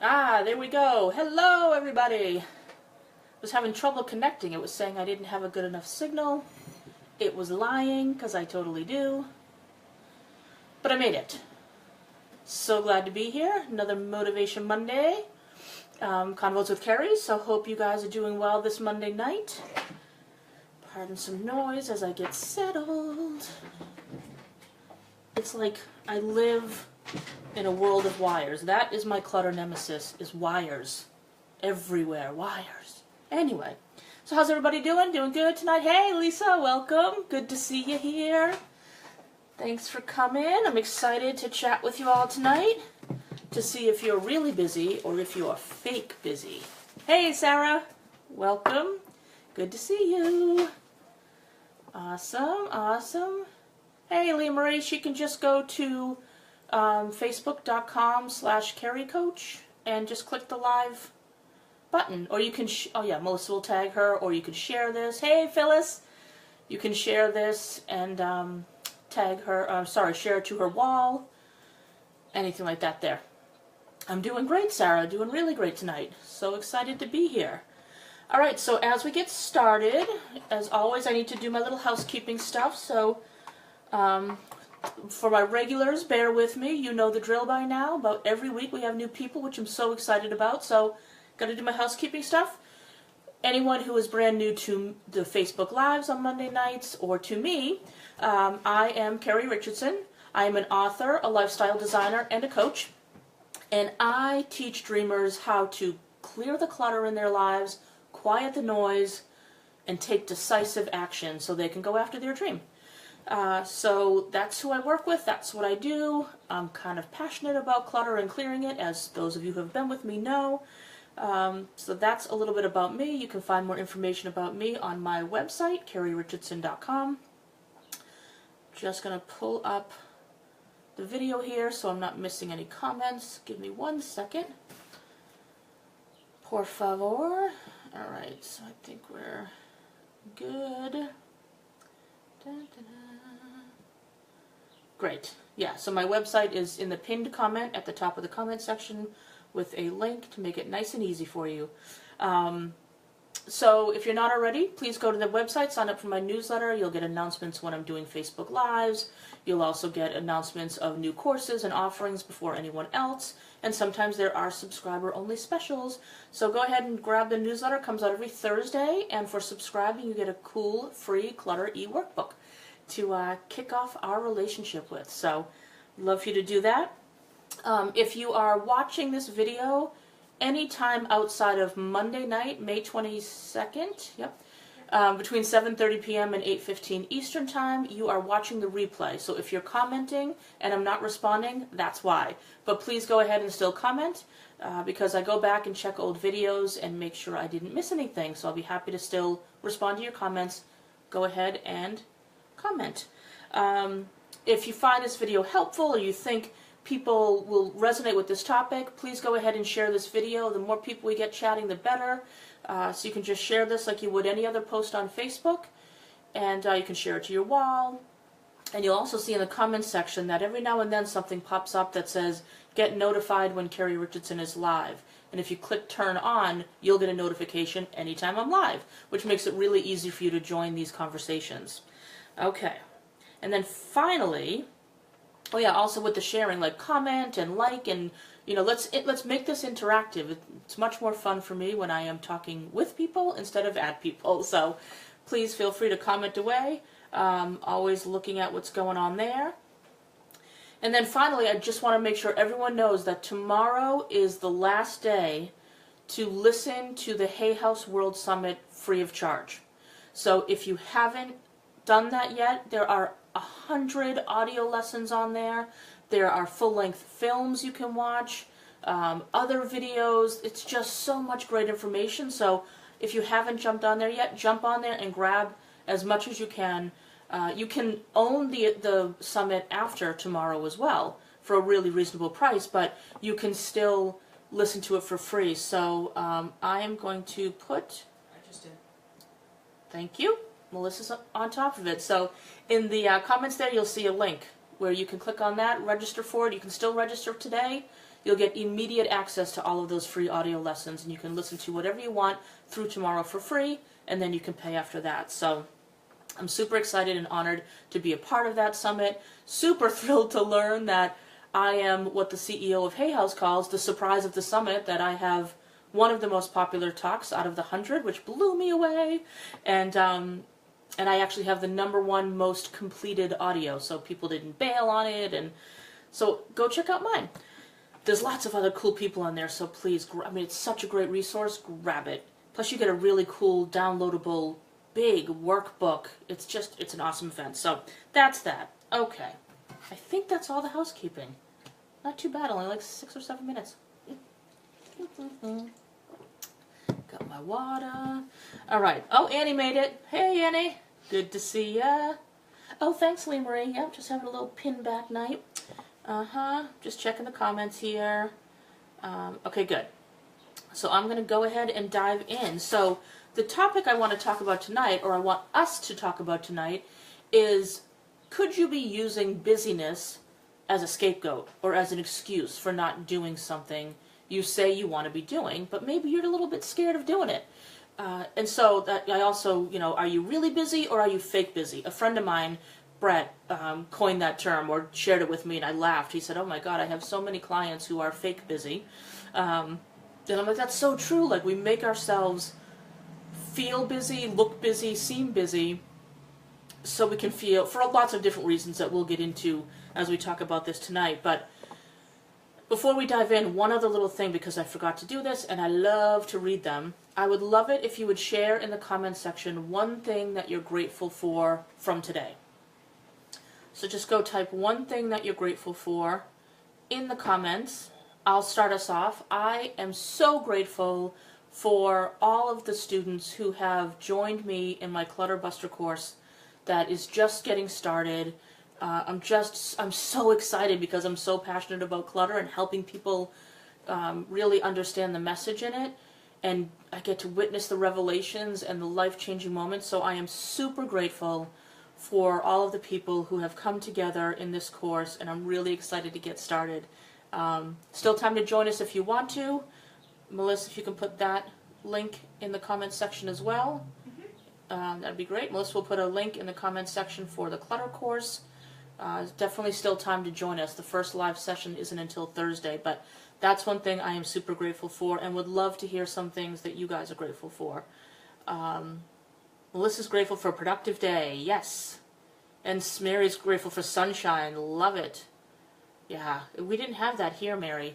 Ah, there we go. Hello, everybody. Was having trouble connecting. It was saying I didn't have a good enough signal. It was lying, because I totally do. But I made it. So glad to be here. Another Motivation Monday. Convos with Carrie, so hope you guys are doing well this Monday night. Pardon some noise as I get settled. It's like I live in a world of wires. That is my clutter nemesis, is wires. Everywhere, wires. Anyway, so how's everybody doing? Doing good tonight? Hey, Lisa, welcome. Good to see you here. Thanks for coming. I'm excited to chat with you all tonight to see if you're really busy or if you are fake busy. Hey, Sarah. Welcome. Good to see you. Awesome, awesome. Hey, Leah Marie, she can just go to facebook.com/carriecoach and just click the live button. Or you can, oh yeah, Melissa will tag her, or you can share this. Hey, Phyllis, you can share this and tag her, share it to her wall. Anything like that there. I'm doing great, Sarah. Doing really great tonight. So excited to be here. All right, so as we get started, as always, I need to do my little housekeeping stuff. So for my regulars, bear with me. You know the drill by now. About every week we have new people, which I'm so excited about. So got to do my housekeeping stuff. Anyone who is brand new to the Facebook Lives on Monday nights or to me, I am Carrie Richardson. I am an author, a lifestyle designer, and a coach. And I teach dreamers how to clear the clutter in their lives, quiet the noise, and take decisive action so they can go after their dream. So that's who I work with. That's what I do. I'm kind of passionate about clutter and clearing it, as those of you who have been with me know. So that's a little bit about me. You can find more information about me on my website, carrierichardson.com. Just going to pull up the video here so I'm not missing any comments. Give me 1 second. Por favor. Alright, so I think we're good. Dun, dun, dun. Great. Yeah, so my website is in the pinned comment at the top of the comment section with a link to make it nice and easy for you. So if you're not already, please go to the website, sign up for my newsletter. You'll get announcements when I'm doing Facebook Lives. You'll also get announcements of new courses and offerings before anyone else. And sometimes there are subscriber-only specials. So go ahead and grab the newsletter. It comes out every Thursday. And for subscribing, you get a cool, free Clutter e-workbook to kick off our relationship with. So love for you to do that. If you are watching this video anytime outside of Monday night, May 22nd, between 7:30 p.m. and 8:15 Eastern Time, you are watching the replay. So if you're commenting and I'm not responding, that's why. But please go ahead and still comment because I go back and check old videos and make sure I didn't miss anything. So I'll be happy to still respond to your comments. Go ahead and comment. If you find this video helpful or you think people will resonate with this topic, please go ahead and share this video. The more people we get chatting, the better. So you can just share this like you would any other post on Facebook, and you can share it to your wall. And you'll also see in the comments section that every now and then something pops up that says, get notified when Carrie Richardson is live. And if you click turn on, you'll get a notification anytime I'm live, which makes it really easy for you to join these conversations. Okay. And then finally, oh yeah, also with the sharing, like comment and like, and you know, let's make this interactive. It's much more fun for me when I am talking with people instead of at people. So please feel free to comment away. Always looking at what's going on there. And then finally, I just want to make sure everyone knows that tomorrow is the last day to listen to the Hay House World Summit free of charge. So if you haven't done that yet, there are 100 audio lessons on there. There are full-length films you can watch, other videos. It's just so much great information. So if you haven't jumped on there yet, jump on there and grab as much as you can. You can own the summit after tomorrow as well for a really reasonable price, but you can still listen to it for free. So I am going to put... I just did. Thank you. Melissa's on top of it. So in the comments there, you'll see a link where you can click on that, register for it. You can still register today. you'll get immediate access to all of those free audio lessons, and you can listen to whatever you want through tomorrow for free, and then you can pay after that. So I'm super excited and honored to be a part of that summit. Super thrilled to learn that I am what the CEO of Hay House calls the surprise of the summit, that I have one of the most popular talks out of the 100, which blew me away. And I actually have the #1 most completed audio, so people didn't bail on it. And so go check out mine. There's lots of other cool people on there, so please, I mean, it's such a great resource, grab it. Plus you get a really cool, downloadable, big workbook. It's an awesome event. So that's that. Okay. I think that's all the housekeeping. Not too bad, only like 6 or 7 minutes. Got my water. All right. Oh, Annie made it. Hey, Annie. Good to see ya. Oh, thanks, Lee Marie. Yep, just having a little pin back night. Just checking the comments here. Okay, good. So I'm going to go ahead and dive in. So the topic I want to talk about tonight, or I want us to talk about tonight, is could you be using busyness as a scapegoat or as an excuse for not doing something you say you want to be doing, but maybe you're a little bit scared of doing it? And so that I also, are you really busy or are you fake busy? A friend of mine, Brett, coined that term or shared it with me, and I laughed. He said, "Oh my God, I have so many clients who are fake busy." And I'm like, that's so true. Like, we make ourselves feel busy, look busy, seem busy, so we can feel, for lots of different reasons that we'll get into as we talk about this tonight. But before we dive in, one other little thing, because I forgot to do this, and I love to read them. I would love it if you would share in the comments section one thing that you're grateful for from today. So just go type one thing that you're grateful for in the comments. I'll start us off. I am so grateful for all of the students who have joined me in my Clutter Buster course that is just getting started. I'm so excited because I'm so passionate about clutter and helping people really understand the message in it, and I get to witness the revelations and the life-changing moments. So I am super grateful for all of the people who have come together in this course, and I'm really excited to get started. Still time to join us if you want to. Melissa, if you can put that link in the comments section as well, that'd be great. Melissa will put a link in the comments section for the clutter course. Definitely still time to join us. The first live session isn't until Thursday, but that's one thing I am super grateful for and would love to hear some things that you guys are grateful for. Melissa's grateful for a productive day. Yes. And Mary's grateful for sunshine. Love it. Yeah, we didn't have that here, Mary.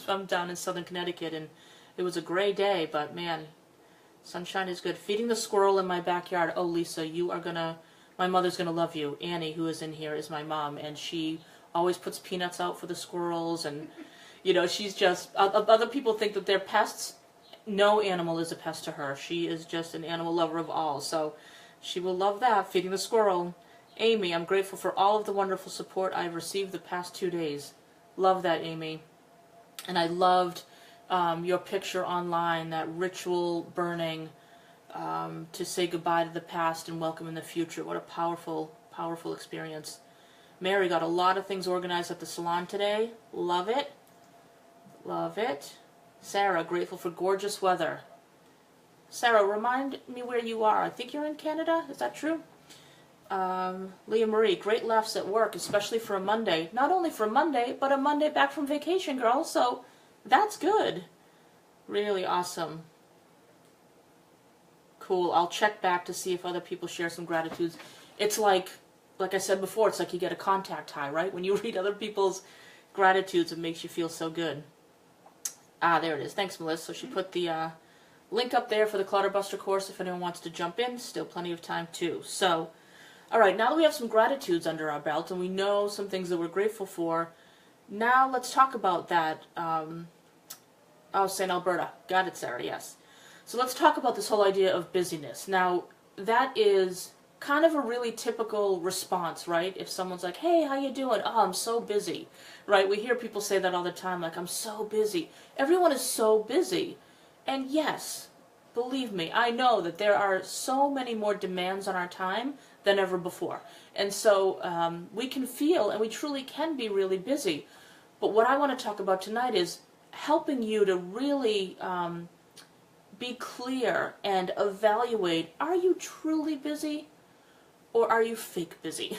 I'm down in southern Connecticut, and it was a gray day, but man, sunshine is good. Feeding the squirrel in my backyard. Oh, Lisa, my mother's gonna love you. Annie, who is in here, is my mom, and she always puts peanuts out for the squirrels, and she's just, other people think that they're pests. No animal is a pest to her. She is just an animal lover of all, so she will love that, feeding the squirrel. Amy, I'm grateful for all of the wonderful support I've received the past 2 days. Love that, Amy. And I loved your picture online, that ritual burning to say goodbye to the past and welcome in the future. What a powerful, powerful experience. Mary got a lot of things organized at the salon today. Love it. Love it. Sarah, grateful for gorgeous weather. Sarah, remind me where you are. I think you're in Canada. Is that true? Leah Marie, great laughs at work, especially for a Monday. Not only for a Monday, but a Monday back from vacation, girl. So that's good. Really awesome. Cool. I'll check back to see if other people share some gratitudes. It's like I said before, it's like you get a contact high, right? When you read other people's gratitudes, it makes you feel so good. Ah, there it is. Thanks, Melissa. So she put the link up there for the Clutter Buster course if anyone wants to jump in. Still plenty of time, too. So, all right, now that we have some gratitudes under our belt and we know some things that we're grateful for, now let's talk about that. St. Alberta. Got it, Sarah, yes. So let's talk about this whole idea of busyness. Now, that is kind of a really typical response, right? If someone's like, hey, how you doing? Oh, I'm so busy, right? We hear people say that all the time, like, I'm so busy. Everyone is so busy. And yes, believe me, I know that there are so many more demands on our time than ever before. And so we can feel, and we truly can be really busy. But what I want to talk about tonight is helping you to really be clear and evaluate, are you truly busy or are you fake busy?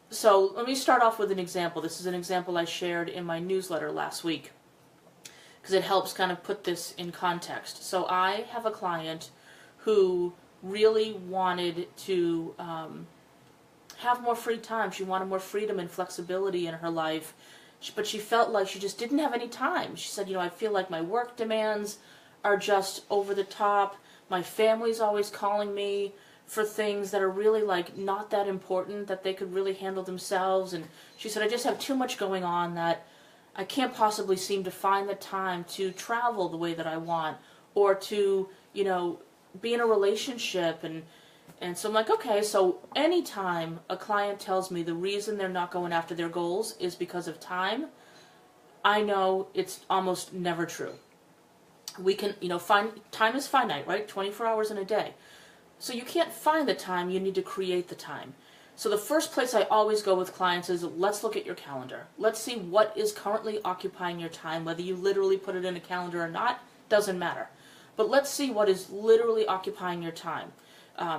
So let me start off with an example. This is an example I shared in my newsletter last week because it helps kind of put this in context. So I have a client who really wanted to have more free time. She wanted more freedom and flexibility in her life, but she felt like she just didn't have any time. She said, I feel like my work demands are just over the top. My family's always calling me for things that are really like not that important, that they could really handle themselves. And she said, I just have too much going on that I can't possibly seem to find the time to travel the way that I want, or to, be in a relationship. And so I'm like, okay, so anytime a client tells me the reason they're not going after their goals is because of time, I know it's almost never true. We can, time is finite, right? 24 hours in a day. So you can't find the time, you need to create the time. So the first place I always go with clients is, let's look at your calendar. Let's see what is currently occupying your time. Whether you literally put it in a calendar or not, doesn't matter. But let's see what is literally occupying your time.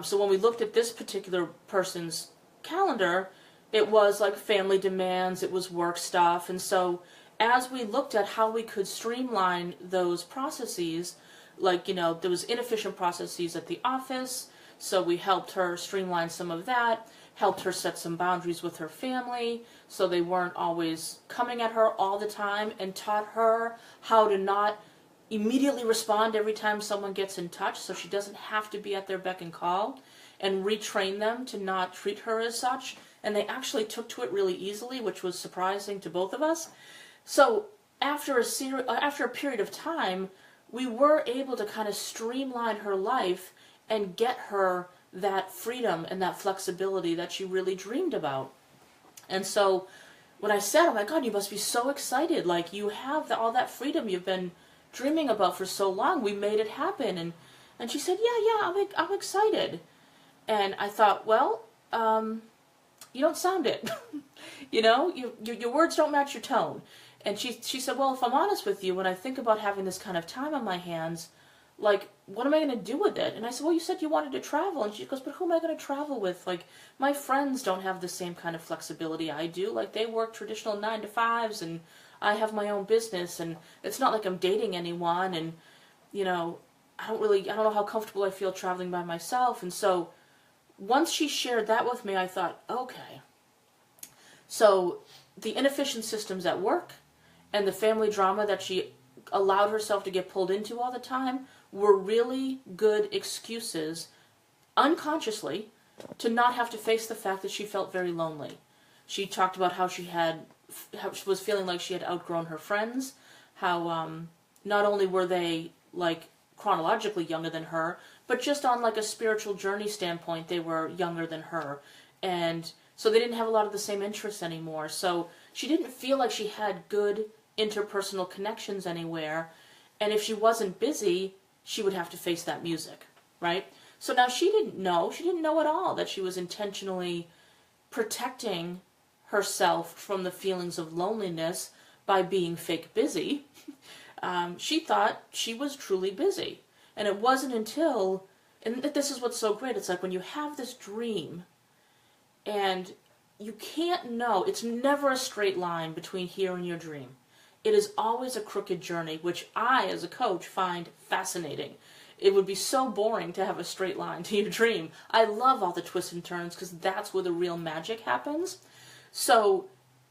So when we looked at this particular person's calendar, it was like family demands, it was work stuff. And so as we looked at how we could streamline those processes, like, there was inefficient processes at the office, so we helped her streamline some of that, helped her set some boundaries with her family so they weren't always coming at her all the time, and taught her how to not immediately respond every time someone gets in touch so she doesn't have to be at their beck and call, and retrain them to not treat her as such. And they actually took to it really easily, which was surprising to both of us. So after a period of time, we were able to kind of streamline her life and get her that freedom and that flexibility that she really dreamed about. And so when I said, oh my God, you must be so excited, like you have all that freedom you've been dreaming about for so long, we made it happen. And she said, yeah, I'm excited. And I thought, well, you don't sound it. Your words don't match your tone. And she said, well, if I'm honest with you, when I think about having this kind of time on my hands, like, what am I going to do with it? And I said, well, you said you wanted to travel. And she goes, but who am I going to travel with? Like, my friends don't have the same kind of flexibility I do. Like, they work traditional 9-to-5s, and I have my own business, and it's not like I'm dating anyone. And, I don't know how comfortable I feel traveling by myself. And so once she shared that with me, I thought, okay. So the inefficient systems at work and the family drama that she allowed herself to get pulled into all the time were really good excuses, unconsciously, to not have to face the fact that she felt very lonely. She talked about how she was feeling like she had outgrown her friends, how not only were they like chronologically younger than her, but just on like a spiritual journey standpoint, they were younger than her. And so they didn't have a lot of the same interests anymore. So she didn't feel like she had good interpersonal connections anywhere. And if she wasn't busy, she would have to face that music, right? So now she didn't know at all that she was intentionally protecting herself from the feelings of loneliness by being fake busy. She thought she was truly busy. And it wasn't until, and this is what's so great, it's like when you have this dream and you can't know, it's never a straight line between here and your dream. It is always a crooked journey, which I, as a coach, find fascinating. It would be so boring to have a straight line to your dream. I love all the twists and turns because that's where the real magic happens. So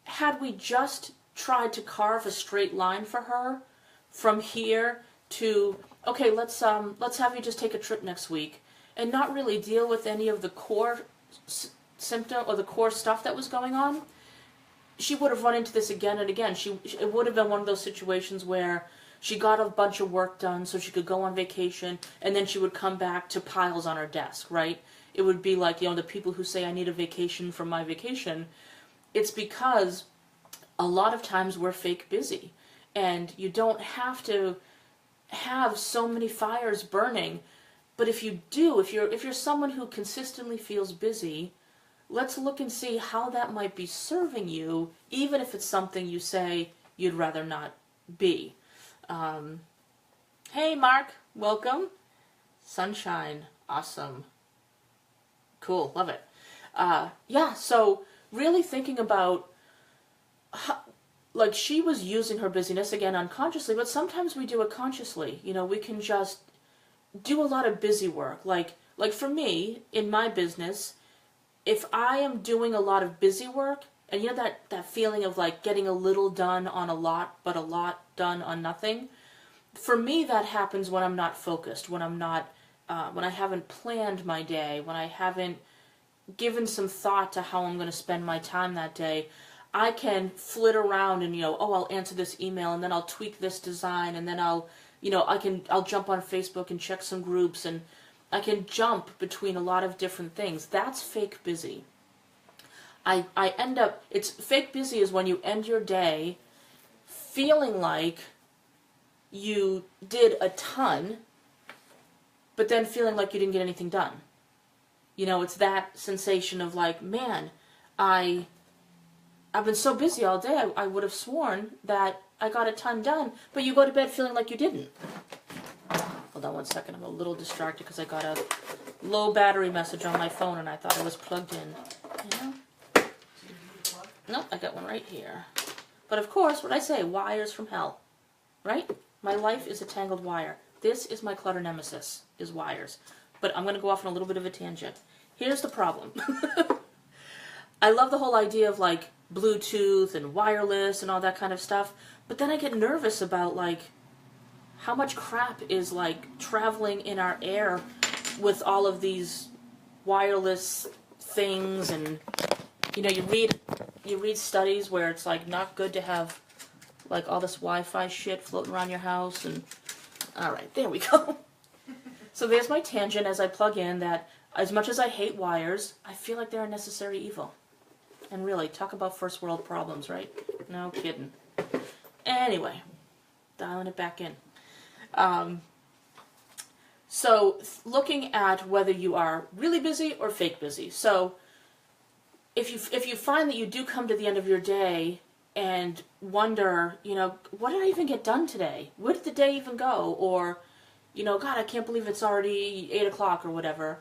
had we just tried to carve a straight line for her from here to, okay, let's have you just take a trip next week and not really deal with any of the core symptom or the core stuff that was going on, she would have run into this again and again. It would have been one of those situations where she got a bunch of work done so she could go on vacation, and then she would come back to piles on her desk, right? It would be like, the people who say, I need a vacation from my vacation. It's because a lot of times we're fake busy, and you don't have to have so many fires burning. But if you do, if you're someone who consistently feels busy, let's look and see how that might be serving you, even if it's something you say you'd rather not be. Hey, Mark, welcome. Sunshine, awesome. Cool, love it. Yeah, so really thinking about how, like, she was using her busyness, again, unconsciously, but sometimes we do it consciously. You know, we can just do a lot of busy work. Like for me, in my business, if I am doing a lot of busy work, and you know that feeling of like getting a little done on a lot, but a lot done on nothing, for me that happens when I'm not focused, when I'm not, when I haven't planned my day, when I haven't given some thought to how I'm going to spend my time that day. I can flit around and, I'll answer this email, and then I'll tweak this design, and then I'll jump on Facebook and check some groups, and I can jump between a lot of different things. That's fake busy. It's fake busy is when you end your day feeling like you did a ton, but then feeling like you didn't get anything done. It's that sensation of like, man, I've been so busy all day, I would have sworn that I got a ton done, but you go to bed feeling like you didn't. Hold on one second, I'm a little distracted because I got a low battery message on my phone and I thought I was plugged in. Nope, I got one right here. But of course, what I say, wires from hell, right? My life is a tangled wire. This is my clutter nemesis, is wires. But I'm going to go off on a little bit of a tangent. Here's the problem. I love the whole idea of like Bluetooth and wireless and all that kind of stuff, but then I get nervous about like how much crap is like traveling in our air with all of these wireless things, and you read studies where it's like not good to have like all this Wi-Fi shit floating around your house, and all right, there we go. So there's my tangent as I plug in that as much as I hate wires, I feel like they're a necessary evil. And really, talk about first world problems, right? No kidding. Anyway, dialing it back in. So looking at whether you are really busy or fake busy. So if you find that you do come to the end of your day and wonder, what did I even get done today? Where did the day even go? Or, God, I can't believe it's already 8 o'clock or whatever.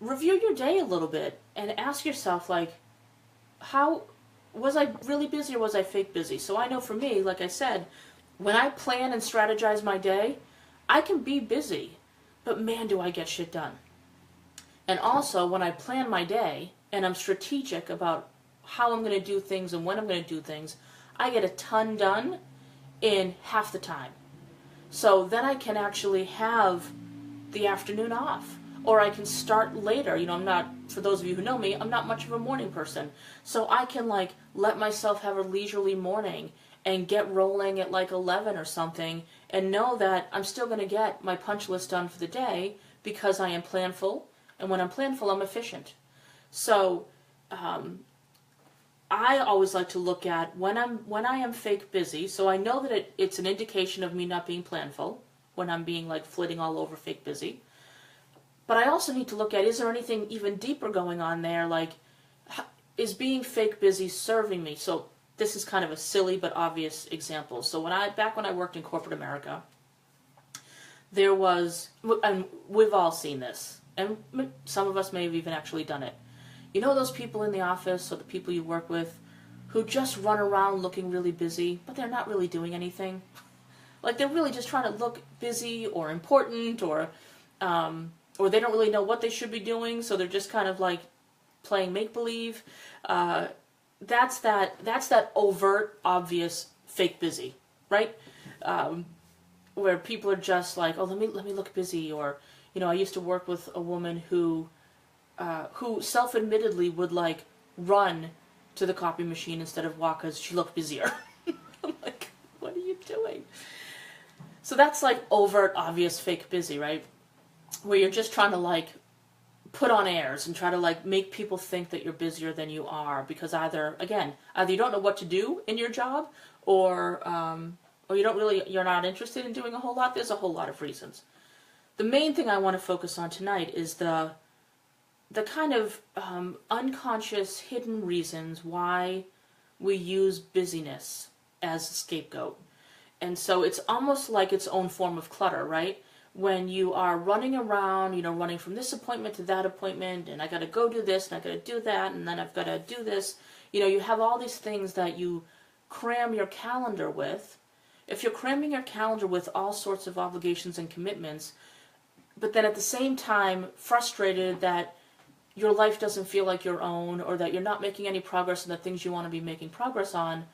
Review your day a little bit and ask yourself, like, how was I really busy or was I fake busy? So I know for me, like I said, when I plan and strategize my day, I can be busy, but man, do I get shit done. And also, when I plan my day and I'm strategic about how I'm going to do things and when I'm going to do things, I get a ton done in half the time. So then I can actually have the afternoon off. Or I can start later. I'm not, for those of you who know me, I'm not much of a morning person. So I can like let myself have a leisurely morning and get rolling at like 11 or something and know that I'm still going to get my punch list done for the day because I am planful. And when I'm planful, I'm efficient. So I always like to look at when I am fake busy. So I know that it's an indication of me not being planful when I'm being like flitting all over fake busy. But I also need to look at, is there anything even deeper going on there? Like, is being fake busy serving me? So this is kind of a silly but obvious example. So back when I worked in corporate America, there was, and we've all seen this, and some of us may have even actually done it. Those people in the office or the people you work with who just run around looking really busy, but they're not really doing anything. Like, they're really just trying to look busy or important, or they don't really know what they should be doing, so they're just kind of like playing make-believe. That's that overt, obvious fake busy, right? Where people are just like, oh, let me look busy. Or, I used to work with a woman who self-admittedly would like run to the copy machine instead of walk because she looked busier. I'm like, what are you doing? So that's like overt, obvious fake busy, right? Where you're just trying to like put on airs and try to like make people think that you're busier than you are, because either you don't know what to do in your job, or you're not interested in doing a whole lot. There's a whole lot of reasons. The main thing I want to focus on tonight is the kind of unconscious, hidden reasons why we use busyness as a scapegoat. And so it's almost like its own form of clutter, right? When you are running around, running from this appointment to that appointment, and I got to go do this, and I got to do that, and then I've got to do this. You have all these things that you cram your calendar with. If you're cramming your calendar with all sorts of obligations and commitments, but then at the same time frustrated that your life doesn't feel like your own, or that you're not making any progress on the things you want to be making progress on,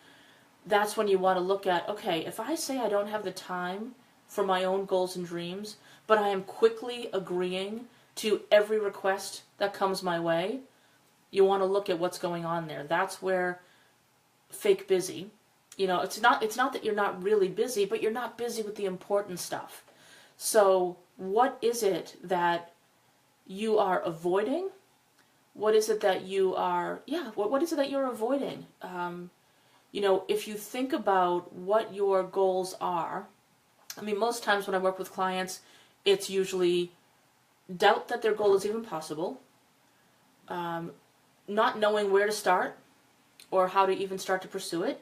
that's when you want to look at, okay, if I say I don't have the time for my own goals and dreams, but I am quickly agreeing to every request that comes my way, you want to look at what's going on there. That's where fake busy, it's not that you're not really busy, but you're not busy with the important stuff. So what is it that you are avoiding? What is it that you are, what is it that you're avoiding? If you think about what your goals are, most times when I work with clients, it's usually doubt that their goal is even possible, not knowing where to start or how to even start to pursue it,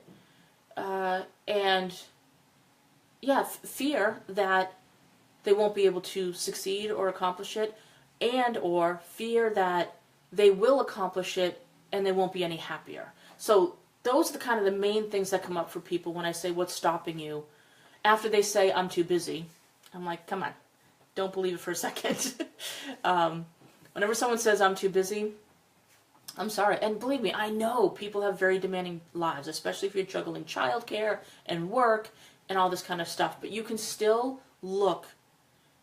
and fear that they won't be able to succeed or accomplish it, and or fear that they will accomplish it and they won't be any happier. So those are the kind of the main things that come up for people when I say, what's stopping you? After they say, I'm too busy, I'm like, come on, don't believe it for a second. Whenever someone says I'm too busy, I'm sorry. And believe me, I know people have very demanding lives, especially if you're juggling childcare and work and all this kind of stuff. But you can still look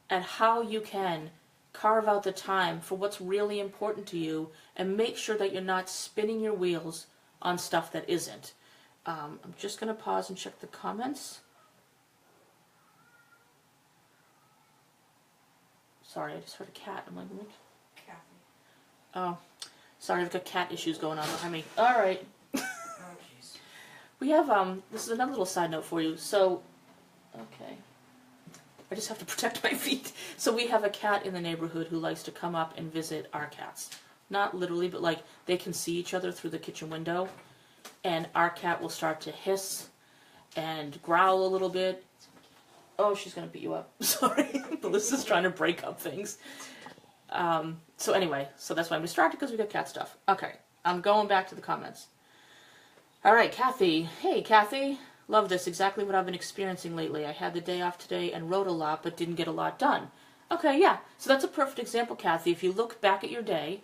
at how you can carve out the time for what's really important to you and make sure that you're not spinning your wheels on stuff that isn't. I'm just going to pause and check the comments. Sorry, I just heard a cat. I'm like, what? Kathy. Oh, sorry, I've got cat issues going on behind me. All right. Oh, jeez. We have, this is another little side note for you. So, okay. I just have to protect my feet. So we have a cat in the neighborhood who likes to come up and visit our cats. Not literally, but like they can see each other through the kitchen window. And our cat will start to hiss and growl a little bit. Oh, she's going to beat you up. Sorry. Melissa's trying to break up things. So anyway, so that's why I'm distracted, because we got cat stuff. Okay, I'm going back to the comments. All right, Kathy. Hey, Kathy. Love this. Exactly what I've been experiencing lately. I had the day off today and wrote a lot, but didn't get a lot done. Okay, yeah. So that's a perfect example, Kathy. If you look back at your day,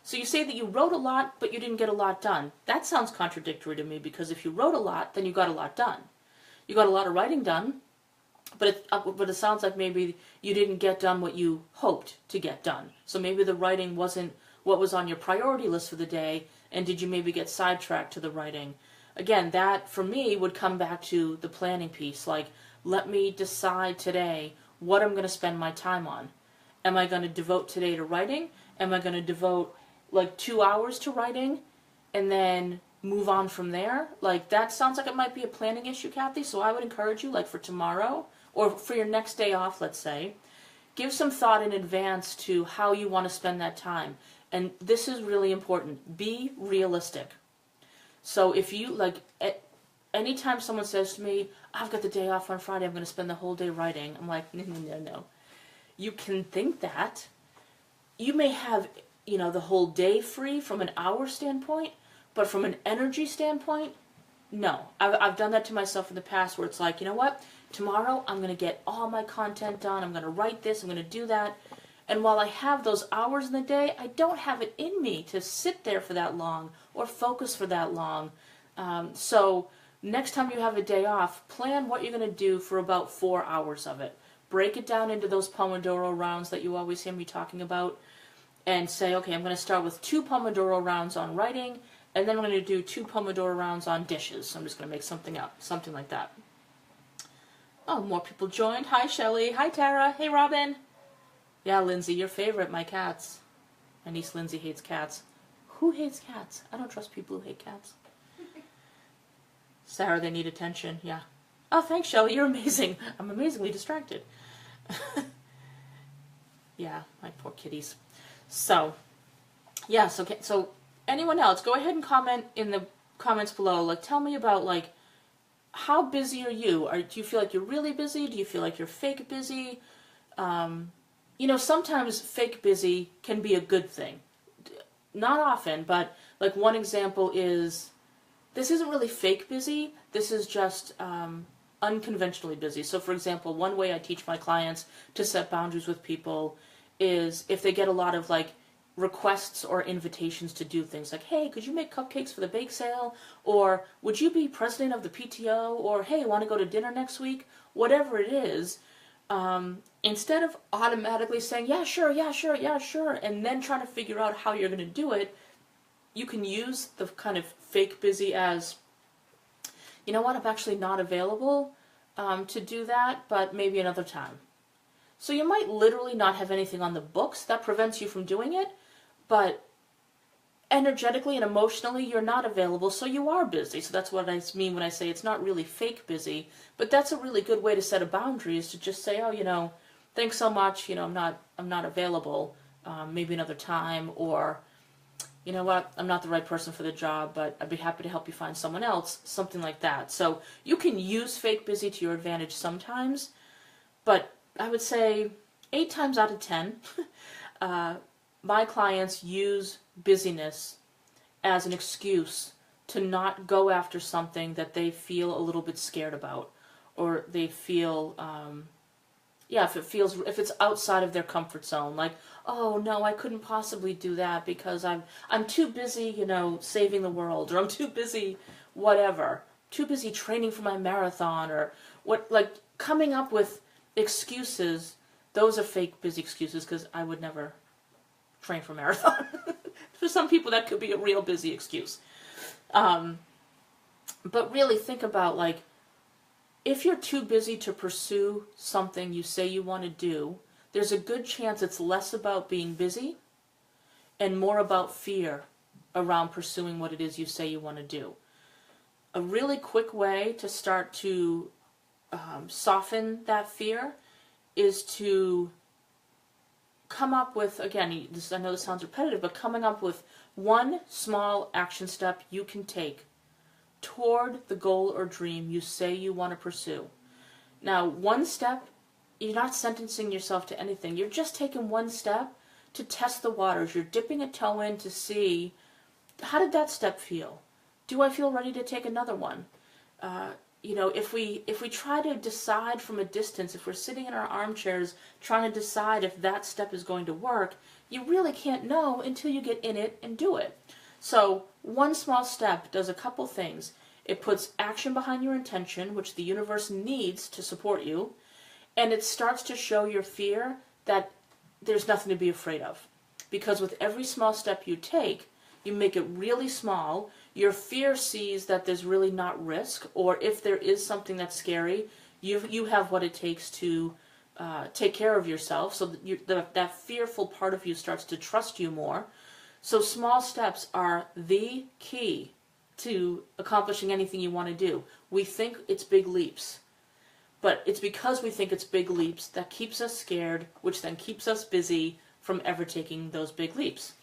so you say that you wrote a lot, but you didn't get a lot done. That sounds contradictory to me, because if you wrote a lot, then you got a lot done. You got a lot of writing done, but it sounds like maybe you didn't get done what you hoped to get done. So maybe the writing wasn't what was on your priority list for the day, and did you maybe get sidetracked to the writing? Again, that for me would come back to the planning piece. Like, let me decide today what I'm going to spend my time on. Am I going to devote today to writing? Am I going to devote like 2 hours to writing and then move on from there? Like, that sounds like it might be a planning issue, Kathy. So I would encourage you, like for tomorrow or for your next day off, let's say, give some thought in advance to how you want to spend that time. And this is really important. Be realistic. So if you, like, anytime someone says to me, I've got the day off on Friday, I'm going to spend the whole day writing, I'm like, no. You can think that. You may have, the whole day free from an hour standpoint, but from an energy standpoint, no. I've done that to myself in the past where it's like, you know what? Tomorrow I'm going to get all my content done. I'm going to write this. I'm going to do that. And while I have those hours in the day, I don't have it in me to sit there for that long or focus for that long. So next time you have a day off, plan what you're going to do for about 4 hours of it. Break it down into those Pomodoro rounds that you always hear me talking about, and say, okay, I'm going to start with 2 Pomodoro rounds on writing, and then I'm going to do 2 Pomodoro rounds on dishes. So I'm just going to make something up, something like that. Oh, more people joined. Hi, Shelly. Hi, Tara. Hey, Robin. Yeah, Lindsay, your favorite, my cats. My niece Lindsay hates cats. Who hates cats? I don't trust people who hate cats. Sarah, they need attention. Yeah. Oh, thanks, Shelly. You're amazing. I'm amazingly distracted. Yeah, my poor kitties. So, Yes, okay. So anyone else, go ahead and comment in the comments below. Like, tell me about, like, how busy are you? Do you feel like you're really busy? Do you feel like you're fake busy? Sometimes fake busy can be a good thing. Not often, but like one example is, this isn't really fake busy. This is just unconventionally busy. So for example, one way I teach my clients to set boundaries with people is if they get a lot of like requests or invitations to do things like, hey, could you make cupcakes for the bake sale? Or would you be president of the PTO? Or hey, want to go to dinner next week? Whatever it is, instead of automatically saying, yeah, sure, yeah, sure, yeah, sure, and then trying to figure out how you're going to do it, you can use the kind of fake busy as, you know what, I'm actually not available to do that, but maybe another time. So you might literally not have anything on the books that prevents you from doing it, but energetically and emotionally you're not available, so you are busy. So that's what I mean when I say it's not really fake busy, but that's a really good way to set a boundary, is to just say, oh, thanks so much, I'm not available, maybe another time, or you know what, I'm not the right person for the job, but I'd be happy to help you find someone else, something like that. So you can use fake busy to your advantage sometimes, but I would say 8 times out of 10, my clients use busyness as an excuse to not go after something that they feel a little bit scared about, or they feel, if it's outside of their comfort zone, like, oh no, I couldn't possibly do that because I'm too busy, saving the world, or I'm too busy, whatever, too busy training for my marathon, or what, like coming up with excuses. Those are fake busy excuses, because I would never train for a marathon. For some people that could be a real busy excuse. But really think about, like, if you're too busy to pursue something you say you want to do, there's a good chance it's less about being busy and more about fear around pursuing what it is you say you want to do. A really quick way to start to soften that fear is to come up with, again, I know this sounds repetitive, but coming up with one small action step you can take toward the goal or dream you say you want to pursue. Now, one step, you're not sentencing yourself to anything. You're just taking one step to test the waters. You're dipping a toe in to see, how did that step feel? Do I feel ready to take another one? If we try to decide from a distance, if we're sitting in our armchairs trying to decide if that step is going to work, you really can't know until you get in it and do it. So one small step does a couple things. It puts action behind your intention, which the universe needs to support you, and it starts to show your fear that there's nothing to be afraid of. Because with every small step you take, you make it really small, your fear sees that there's really not risk, or if there is something that's scary, you have what it takes to take care of yourself, so that fearful part of you starts to trust you more. So small steps are the key to accomplishing anything you want to do. We think it's big leaps, but it's because we think it's big leaps that keeps us scared, which then keeps us busy from ever taking those big leaps.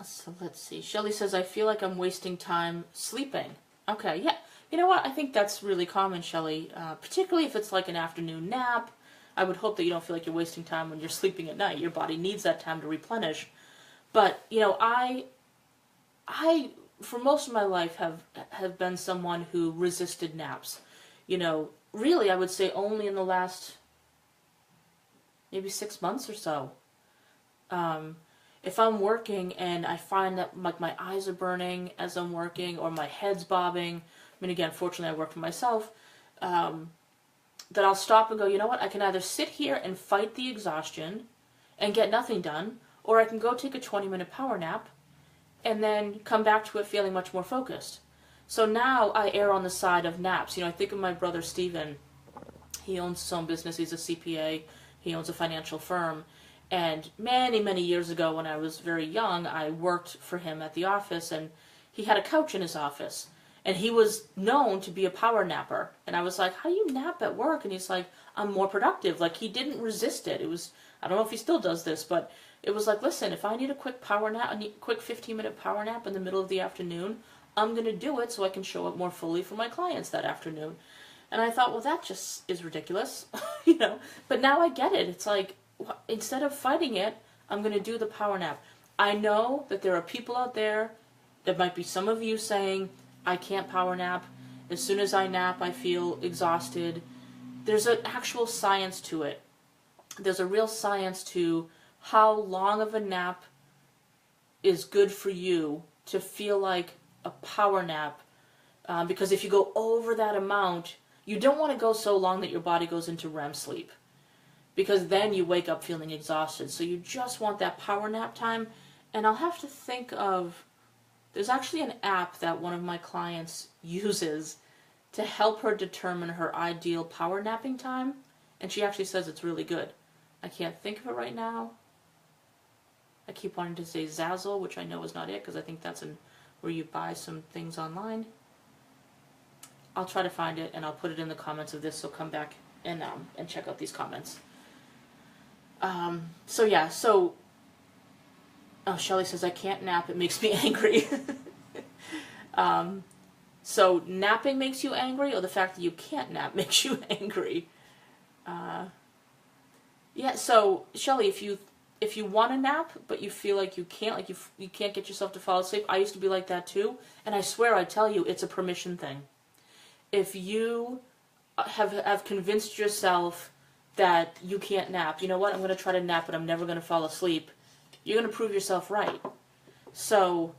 So let's see. Shelley says, I feel like I'm wasting time sleeping. Okay, yeah. You know what? I think that's really common, Shelley, particularly if it's like an afternoon nap. I would hope that you don't feel like you're wasting time when you're sleeping at night. Your body needs that time to replenish. But, I for most of my life have been someone who resisted naps. Really, I would say only in the last maybe 6 months or so. If I'm working and I find that like my eyes are burning as I'm working, or my head's bobbing, again, fortunately I work for myself, that I'll stop and go, you know what, I can either sit here and fight the exhaustion and get nothing done, or I can go take a 20-minute power nap and then come back to it feeling much more focused. So now I err on the side of naps. I think of my brother Steven. He owns his own business. He's a CPA. He owns a financial firm. And many, many years ago when I was very young, I worked for him at the office, and he had a couch in his office. And he was known to be a power napper. And I was like, how do you nap at work? And he's like, I'm more productive. Like, he didn't resist it. It was, I don't know if he still does this, but it was like, listen, if I need a quick power nap, a quick 15-minute power nap in the middle of the afternoon, I'm going to do it so I can show up more fully for my clients that afternoon. And I thought, well, that just is ridiculous, you know. But now I get it. It's like, instead of fighting it, I'm going to do the power nap. I know that there are people out there, there might be some of you saying, I can't power nap. As soon as I nap, I feel exhausted. There's an actual science to it. There's a real science to how long of a nap is good for you to feel like a power nap. Because if you go over that amount, you don't want to go so long that your body goes into REM sleep. Because then you wake up feeling exhausted. So you just want that power nap time. And I'll have to think of, there's actually an app that one of my clients uses to help her determine her ideal power napping time. And she actually says it's really good. I can't think of it right now. I keep wanting to say Zazzle, which I know is not it, because I think that's where you buy some things online. I'll try to find it, and I'll put it in the comments of this, so come back and check out these comments. So yeah, so... Oh, Shelly says, I can't nap, it makes me angry. So napping makes you angry, or the fact that you can't nap makes you angry? Yeah, so, Shelly, if you want to nap, but you feel like you can't, like you can't get yourself to fall asleep, I used to be like that too, and I swear I tell you, it's a permission thing. If you have convinced yourself that you can't nap, you know what, I'm going to try to nap, but I'm never going to fall asleep, you're going to prove yourself right. So,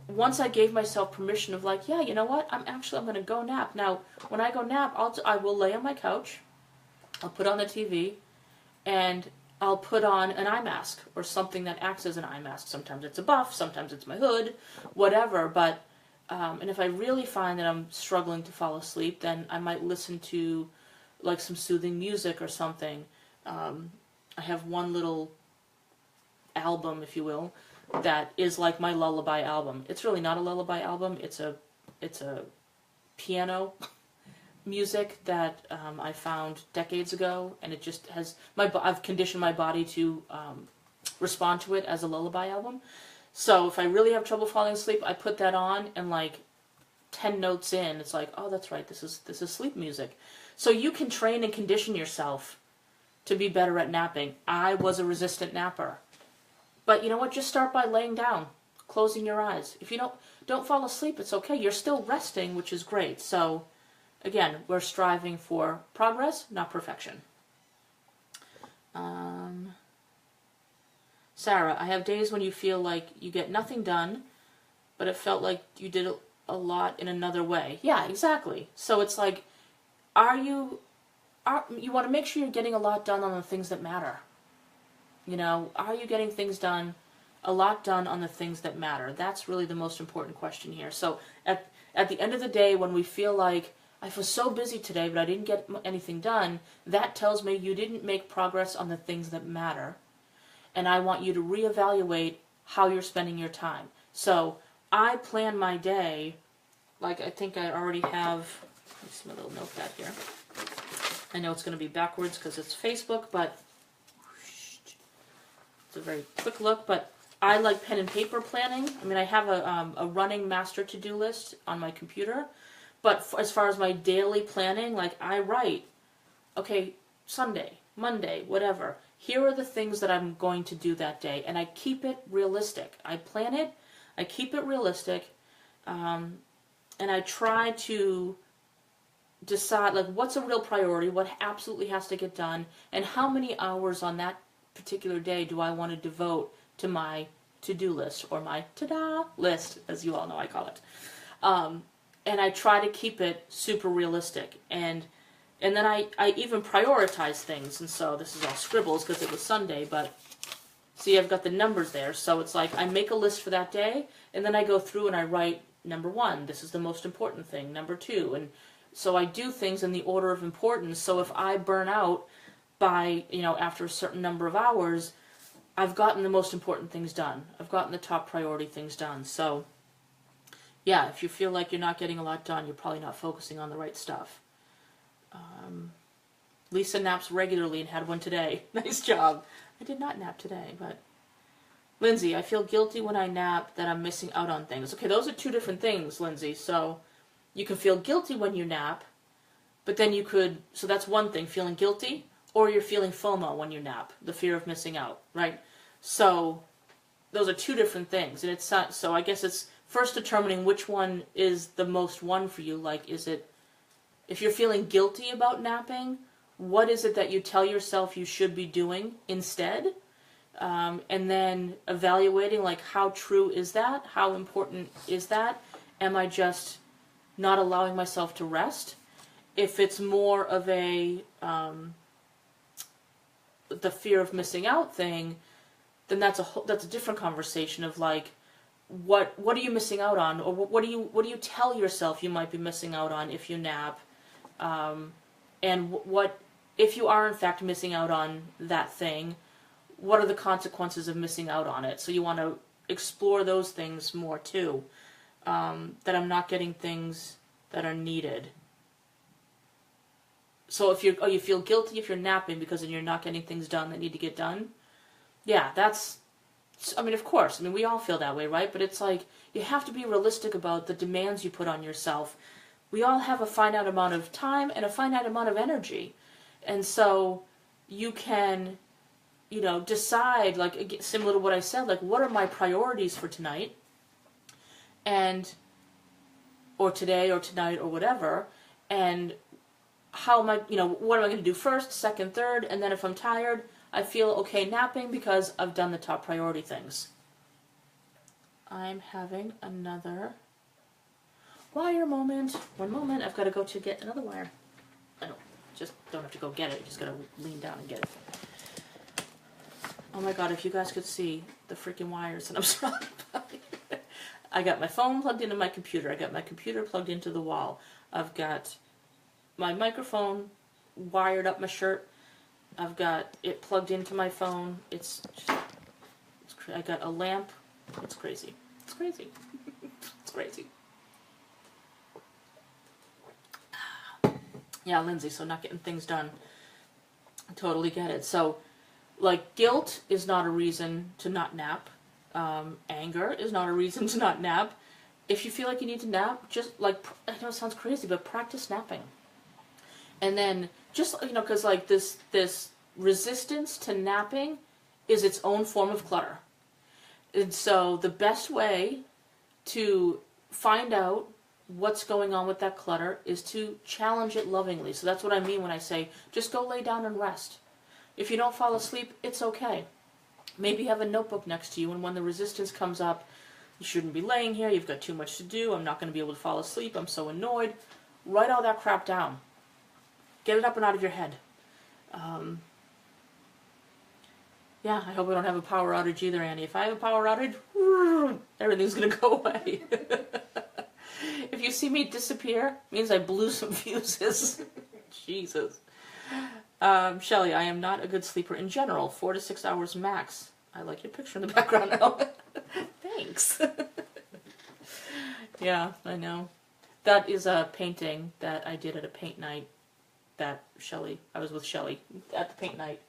once I gave myself permission of like, yeah, you know what, I'm going to go nap. Now, when I go nap, I will lay on my couch, I'll put on the TV, and I'll put on an eye mask, or something that acts as an eye mask. Sometimes it's a buff, sometimes it's my hood, whatever, but, and if I really find that I'm struggling to fall asleep, then I might listen to, like, some soothing music or something. I have one little album, if you will, that is like my lullaby album. It's really not a lullaby album, it's a piano music that I found decades ago, and it just has, I've conditioned my body to respond to it as a lullaby album. So if I really have trouble falling asleep, I put that on, and like 10 notes in, it's like, oh, that's right, this is sleep music. So you can train and condition yourself to be better at napping. I was a resistant napper. But you know what? Just start by laying down, closing your eyes. If you don't fall asleep, it's okay. You're still resting, which is great. So, again, we're striving for progress, not perfection. Sarah, I have days when you feel like you get nothing done, but it felt like you did a lot in another way. Yeah, exactly. So it's like, you want to make sure you're getting a lot done on the things that matter. You know, are you getting things done, a lot done on the things that matter? That's really the most important question here. So at the end of the day, when we feel like, I feel so busy today, but I didn't get anything done, that tells me you didn't make progress on the things that matter. And I want you to reevaluate how you're spending your time. So I plan my day, like I think I already have, let me see my little notepad here. I know it's going to be backwards because it's Facebook, but it's a very quick look, but I like pen and paper planning. I mean, I have a running master to-do list on my computer, but as far as my daily planning, like I write, okay, Sunday, Monday, whatever. Here are the things that I'm going to do that day, and I keep it realistic. I plan it, I keep it realistic, and I try to decide, like, what's a real priority, what absolutely has to get done, and how many hours on that particular day do I want to devote to my to-do list, or my ta-da list, as you all know I call it. And I try to keep it super realistic. And then I even prioritize things. And so this is all scribbles because it was Sunday, but see, I've got the numbers there. So it's like I make a list for that day, and then I go through and I write number 1, this is the most important thing, number 2. And so I do things in the order of importance. So if I burn out by, after a certain number of hours, I've gotten the most important things done. I've gotten the top priority things done. So, yeah, if you feel like you're not getting a lot done, you're probably not focusing on the right stuff. Lisa naps regularly and had one today. Nice job. I did not nap today, but... Lindsay, I feel guilty when I nap that I'm missing out on things. Okay, those are two different things, Lindsay. So you can feel guilty when you nap, but then you could... So that's one thing, feeling guilty, or you're feeling FOMO when you nap, the fear of missing out, right? So those are two different things. And it's not... So I guess it's first determining which one is the most one for you. Like, is it... If you're feeling guilty about napping, what is it that you tell yourself you should be doing instead? And then evaluating, like, how true is that? How important is that? Am I just not allowing myself to rest? If it's more of a the fear of missing out thing, then that's a different conversation of, like, what are you missing out on, or what do you tell yourself you might be missing out on if you nap, and what if you are in fact missing out on that thing. What are the consequences of missing out on it? So you want to explore those things more too. That I'm not getting things that are needed. So if you feel guilty if you're napping because then you're not getting things done that need to get done. Yeah, that's... I mean, of course. I mean, we all feel that way, right? But it's like, you have to be realistic about the demands you put on yourself. We all have a finite amount of time and a finite amount of energy. And so you can... decide, like, similar to what I said, like, what are my priorities for tonight, or today, or tonight, or whatever, and how am I, what am I going to do first, second, third, and then if I'm tired, I feel okay napping because I've done the top priority things. I'm having another wire moment. One moment, I've got to go to get another wire. I don't have to go get it, just got to lean down and get it. Oh my god, if you guys could see the freaking wires that I'm surrounded by. I got my phone plugged into my computer. I got my computer plugged into the wall. I've got my microphone wired up my shirt. I've got it plugged into my phone. I got a lamp. It's crazy. It's crazy. It's crazy. Yeah, Lindsay, so not getting things done. I totally get it. So, like, guilt is not a reason to not nap. Anger is not a reason to not nap. If you feel like you need to nap, just, like, I know it sounds crazy, but practice napping. And then, just, because, like, this resistance to napping is its own form of clutter. And so, the best way to find out what's going on with that clutter is to challenge it lovingly. So that's what I mean when I say, just go lay down and rest. If you don't fall asleep, it's okay. Maybe have a notebook next to you, and when the resistance comes up, you shouldn't be laying here, you've got too much to do, I'm not going to be able to fall asleep, I'm so annoyed. Write all that crap down. Get it up and out of your head. Yeah, I hope I don't have a power outage either, Annie. If I have a power outage, everything's going to go away. If you see me disappear, it means I blew some fuses. Jesus. Shelley, I am not a good sleeper in general. 4 to 6 hours max. I like your picture in the background now. Thanks. Yeah, I know. That is a painting that I did at a paint night that I was with Shelley at the paint night.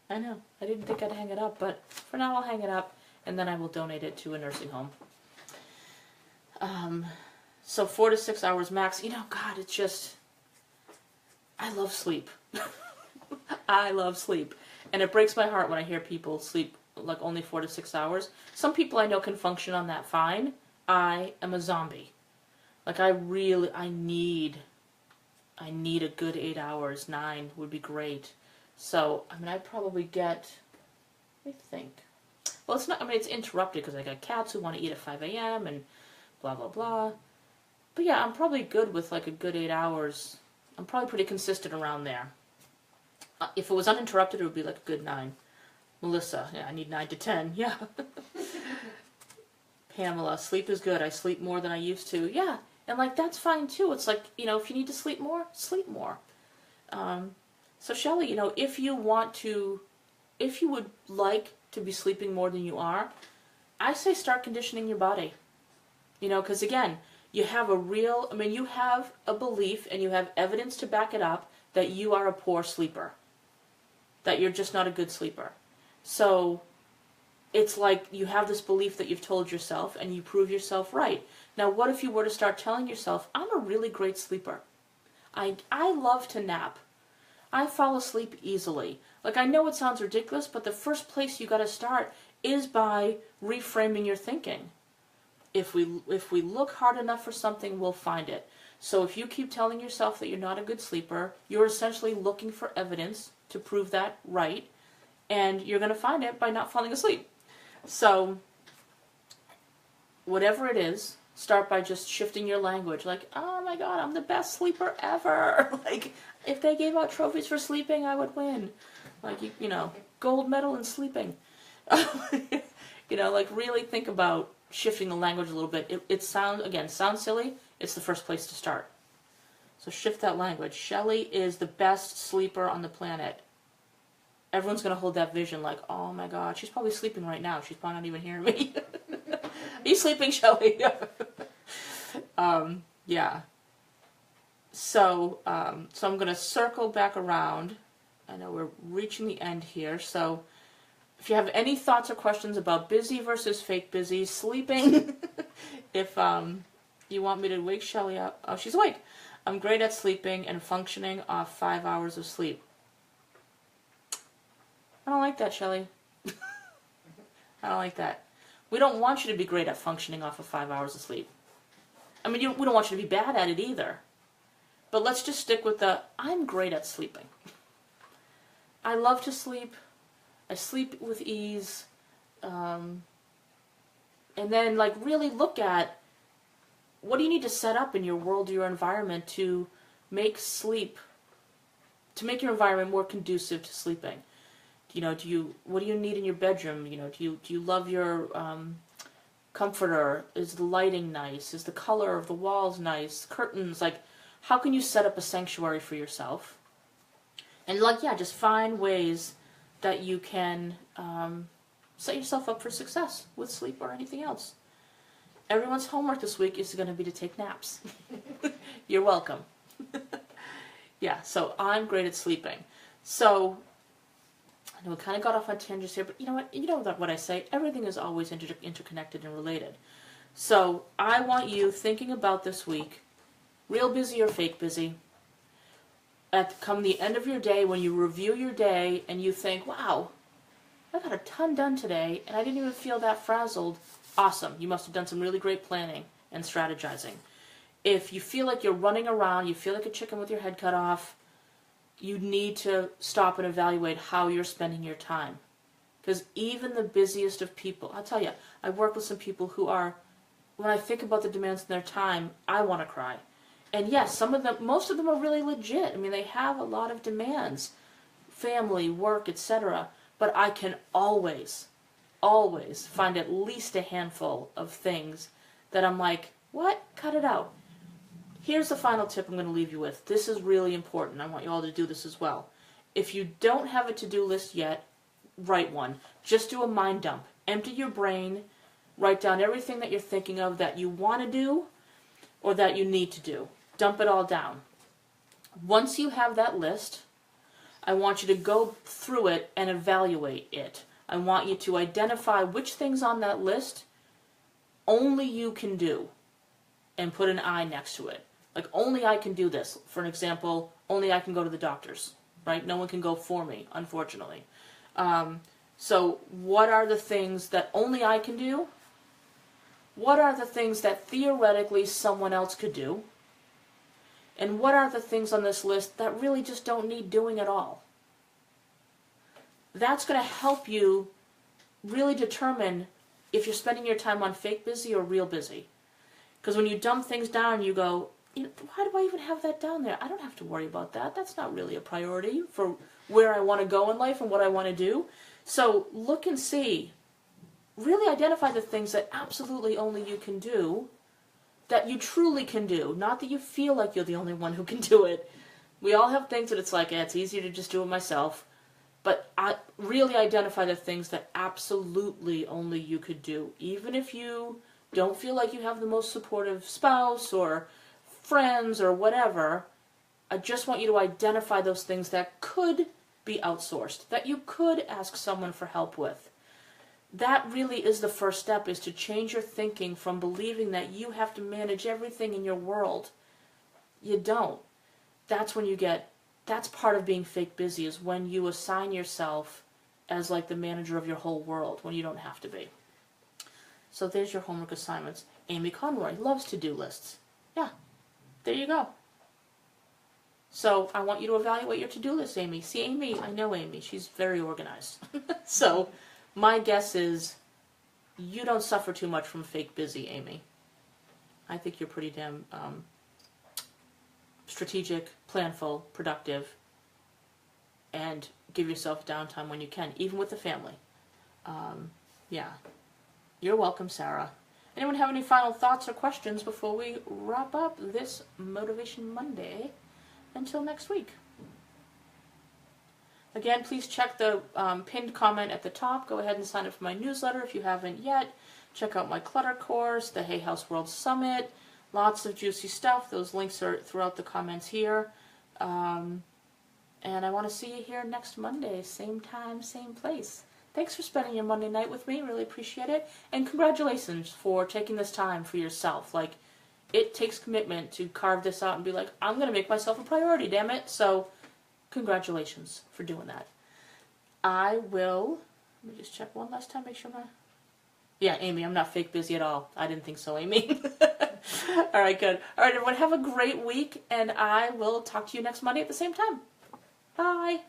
I know. I didn't think I'd hang it up, but for now I'll hang it up, and then I will donate it to a nursing home. So 4 to 6 hours max. God, it's just... I love sleep. I love sleep. And it breaks my heart when I hear people sleep like only 4 to 6 hours. Some people I know can function on that fine. I am a zombie. Like, I need a good 8 hours. 9 would be great. So, I mean, I'd probably get, let me think. Well, it's not, it's interrupted because I got cats who want to eat at 5 a.m. and blah, blah, blah. But yeah, I'm probably good with like a good 8 hours. I'm probably pretty consistent around there. If it was uninterrupted, it would be like a good 9. Melissa, yeah, I need 9 to 10. Yeah. Pamela, sleep is good. I sleep more than I used to. Yeah, and like that's fine too. It's like, if you need to sleep more, sleep more. So Shelley, if you would like to be sleeping more than you are, I say start conditioning your body. You know, because again, you have you have a belief and you have evidence to back it up that you are a poor sleeper, that you're just not a good sleeper. So it's like you have this belief that you've told yourself and you prove yourself right. Now, what if you were to start telling yourself, I'm a really great sleeper. I love to nap. I fall asleep easily. Like, I know it sounds ridiculous, but the first place you got to start is by reframing your thinking. If we look hard enough for something, we'll find it. So if you keep telling yourself that you're not a good sleeper, you're essentially looking for evidence to prove that right, and you're going to find it by not falling asleep. So whatever it is, start by just shifting your language. Like, oh my God, I'm the best sleeper ever. Like, if they gave out trophies for sleeping, I would win. Like, you know, gold medal in sleeping. You know, like, really think about shifting the language a little bit. It sounds silly. It's the first place to start. So shift that language. Shelly is the best sleeper on the planet. Everyone's going to hold that vision like, oh my God, she's probably sleeping right now. She's probably not even hearing me. Are you sleeping, Shelly? Yeah. So I'm going to circle back around. I know we're reaching the end here. So if you have any thoughts or questions about busy versus fake busy, sleeping, if you want me to wake Shelly up. Oh, she's awake. I'm great at sleeping and functioning off 5 hours of sleep. I don't like that, Shelly. I don't like that. We don't want you to be great at functioning off of 5 hours of sleep. I mean, we don't want you to be bad at it either. But let's just stick with I'm great at sleeping. I love to sleep. I sleep with ease. And then, like, really look at what do you need to set up in your world, your environment to make your environment more conducive to sleeping. You know, what do you need in your bedroom? You know, do you love your comforter? Is the lighting nice? Is the color of the walls nice? Curtains, like, how can you set up a sanctuary for yourself? And just find ways that you can set yourself up for success with sleep or anything else. Everyone's homework this week is going to be to take naps. You're welcome. Yeah, so I'm great at sleeping. So I know we kind of got off on tangents here, but you know what? You know what I say. Everything is always interconnected and related. So I want you thinking about this week, real busy or fake busy. Come the end of your day, when you review your day and you think, wow, I got a ton done today and I didn't even feel that frazzled. Awesome. You must have done some really great planning and strategizing. If you feel like you're running around, you feel like a chicken with your head cut off, you need to stop and evaluate how you're spending your time. Because even the busiest of people, I'll tell you, I work with some people who are, when I think about the demands in their time, I want to cry. And yes, most of them are really legit. I mean, they have a lot of demands, family, work, etc. But I can always find at least a handful of things that I'm like, what? Cut it out. Here's the final tip I'm going to leave you with. This is really important. I want you all to do this as well. If you don't have a to-do list yet, write one. Just do a mind dump. Empty your brain. Write down everything that you're thinking of that you want to do or that you need to do. Dump it all down. Once you have that list, I want you to go through it and evaluate it. I want you to identify which things on that list only you can do and put an I next to it. Like, only I can do this. For an example, only I can go to the doctors, right? No one can go for me, unfortunately. So what are the things that only I can do? What are the things that theoretically someone else could do? And what are the things on this list that really just don't need doing at all? That's going to help you really determine if you're spending your time on fake busy or real busy. Because when you dump things down, you go, why do I even have that down there? I don't have to worry about that. That's not really a priority for where I want to go in life and what I want to do. So look and see. Really identify the things that absolutely only you can do, that you truly can do, not that you feel like you're the only one who can do it. We all have things that it's like, it's easier to just do it myself. But I really identify the things that absolutely only you could do. Even if you don't feel like you have the most supportive spouse or friends or whatever, I just want you to identify those things that could be outsourced, that you could ask someone for help with. That really is the first step, is to change your thinking from believing that you have to manage everything in your world. You don't. That's part of being fake busy, is when you assign yourself as like the manager of your whole world, when you don't have to be. So there's your homework assignments. Amy Conroy loves to-do lists. Yeah, there you go. So I want you to evaluate your to-do list, Amy. See, Amy, I know Amy. She's very organized. So my guess is you don't suffer too much from fake busy, Amy. I think you're pretty damn strategic, planful, productive, and give yourself downtime when you can, even with the family. Yeah. You're welcome, Sarah. Anyone have any final thoughts or questions before we wrap up this Motivation Monday? Until next week. Again, please check the pinned comment at the top. Go ahead and sign up for my newsletter if you haven't yet. Check out my clutter course, the Hay House World Summit. Lots of juicy stuff. Those links are throughout the comments here. And I want to see you here next Monday. Same time, same place. Thanks for spending your Monday night with me. Really appreciate it. And congratulations for taking this time for yourself. Like, it takes commitment to carve this out and be like, I'm going to make myself a priority, damn it. So, congratulations for doing that. Let me just check one last time, make sure Yeah, Amy, I'm not fake busy at all. I didn't think so, Amy. All right, good. All right, everyone, have a great week, and I will talk to you next Monday at the same time. Bye.